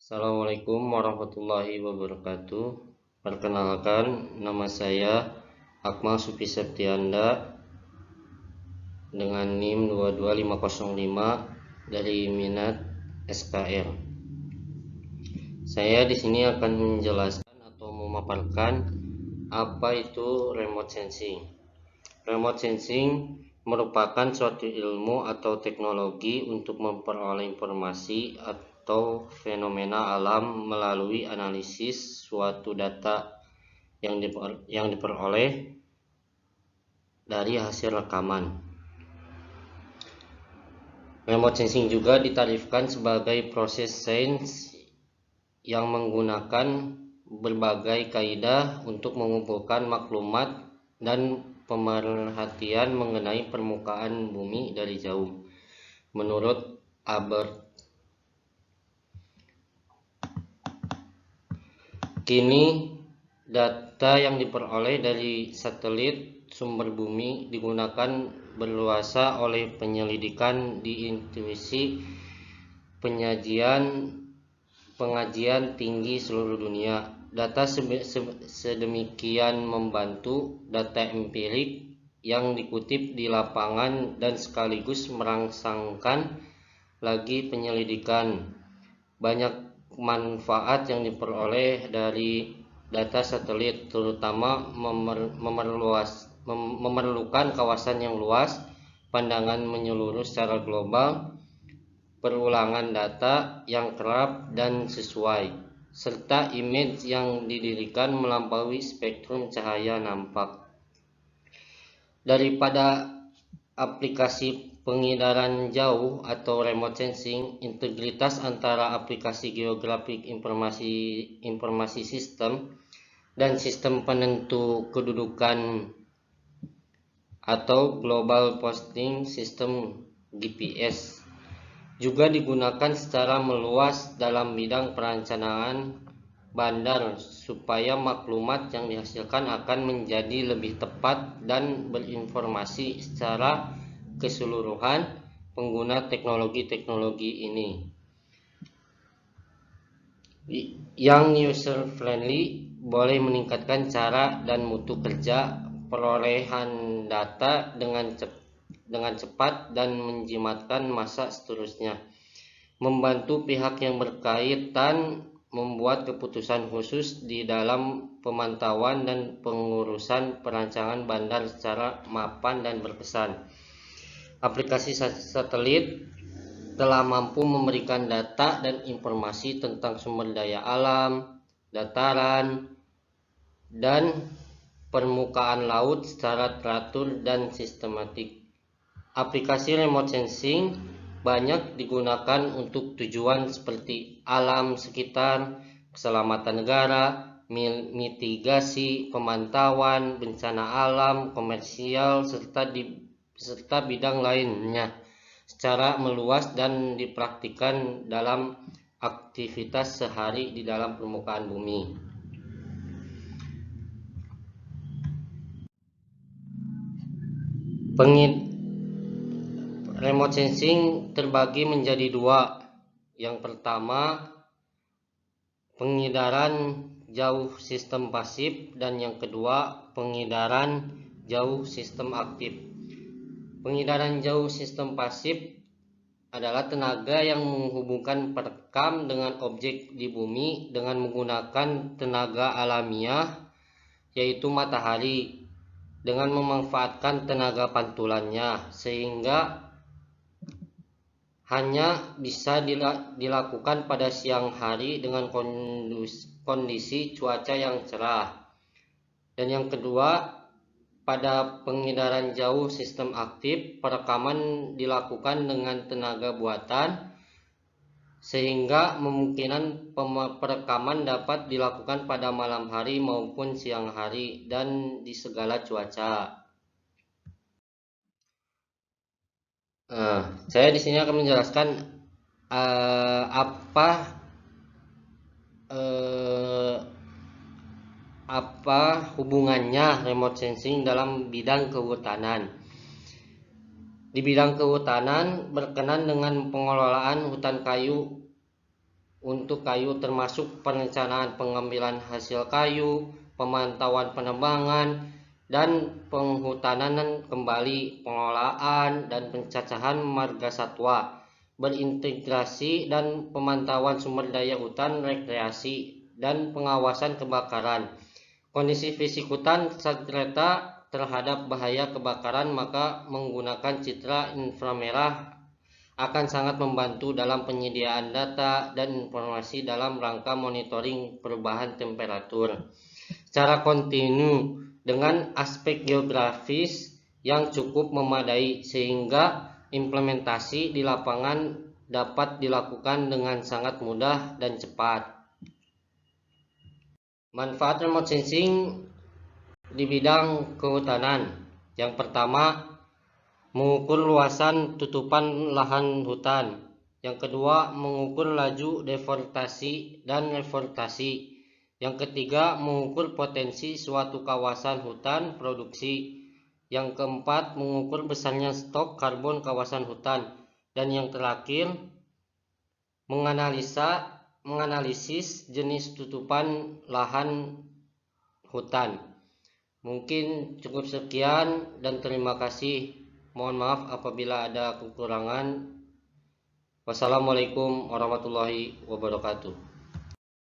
Assalamualaikum warahmatullahi wabarakatuh. Perkenalkan, nama saya Akmal Supi Septianda dengan NIM 22505 dari Minat SKR. Saya di sini akan menjelaskan atau memaparkan apa itu remote sensing. Remote sensing merupakan suatu ilmu atau teknologi untuk memperoleh informasi atau fenomena alam melalui analisis suatu data yang diperoleh dari hasil rekaman. Remote sensing juga ditarifkan sebagai proses sains yang menggunakan berbagai kaidah untuk mengumpulkan maklumat dan pemerhatian mengenai permukaan bumi dari jauh. Menurut Albert, kini data yang diperoleh dari satelit sumber bumi digunakan berluasa oleh penyelidikan di intuisi pengajian tinggi seluruh dunia. Data sedemikian membantu data empirik yang dikutip di lapangan dan sekaligus merangsangkan lagi penyelidikan. Banyak manfaat yang diperoleh dari data satelit, terutama memerlukan kawasan yang luas, pandangan menyeluruh secara global, perulangan data yang kerap dan sesuai, serta image yang didirikan melampaui spektrum cahaya nampak. Daripada aplikasi pengidaran jauh atau remote sensing, integritas antara aplikasi geografik informasi sistem dan sistem penentu kedudukan atau global positioning system GPS juga digunakan secara meluas dalam bidang perencanaan bandar supaya maklumat yang dihasilkan akan menjadi lebih tepat dan berinformasi secara keseluruhan pengguna teknologi-teknologi ini yang user friendly, boleh meningkatkan cara dan mutu kerja perolehan data dengan cepat dan menjimatkan masa seterusnya, membantu pihak yang berkaitan membuat keputusan khusus di dalam pemantauan dan pengurusan perancangan bandar secara mapan dan berkesan. Aplikasi satelit telah mampu memberikan data dan informasi tentang sumber daya alam, dataran, dan permukaan laut secara teratur dan sistematik. Aplikasi remote sensing banyak digunakan untuk tujuan seperti alam sekitar, keselamatan negara, mitigasi, pemantauan bencana alam, komersial, serta bidang lainnya secara meluas dan dipraktikkan dalam aktivitas sehari di dalam permukaan bumi. Remote sensing terbagi menjadi dua. Yang pertama, pengidaran jauh sistem pasif, dan yang kedua, pengidaran jauh sistem aktif. Pengidaran jauh sistem pasif adalah tenaga yang menghubungkan perekam dengan objek di bumi dengan menggunakan tenaga alamiah, yaitu matahari, dengan memanfaatkan tenaga pantulannya, sehingga hanya bisa dilakukan pada siang hari dengan kondisi cuaca yang cerah. Dan yang kedua, pada pengidaran jauh sistem aktif, perekaman dilakukan dengan tenaga buatan, sehingga memungkinkan perekaman dapat dilakukan pada malam hari maupun siang hari dan di segala cuaca. Saya di sini akan menjelaskan apa hubungannya remote sensing dalam bidang kehutanan. Di bidang kehutanan berkenan dengan pengelolaan hutan kayu untuk kayu termasuk perencanaan pengambilan hasil kayu, pemantauan penebangan, dan penghutanan kembali, pengelolaan dan pencacahan marga satwa, berintegrasi dan pemantauan sumber daya hutan, rekreasi, dan pengawasan kebakaran. Kondisi fisik hutan saat kereta terhadap bahaya kebakaran, maka menggunakan citra inframerah akan sangat membantu dalam penyediaan data dan informasi dalam rangka monitoring perubahan temperatur secara kontinu dengan aspek geografis yang cukup memadai, sehingga implementasi di lapangan dapat dilakukan dengan sangat mudah dan cepat. Manfaat remote sensing di bidang kehutanan. Yang pertama, mengukur luasan tutupan lahan hutan. Yang kedua, mengukur laju deforestasi dan reforestasi. Yang ketiga, mengukur potensi suatu kawasan hutan produksi. Yang keempat, mengukur besarnya stok karbon kawasan hutan. Dan yang terakhir, menganalisis jenis tutupan lahan hutan. Mungkin cukup sekian dan terima kasih. Mohon maaf apabila ada kekurangan. Wassalamualaikum warahmatullahi wabarakatuh.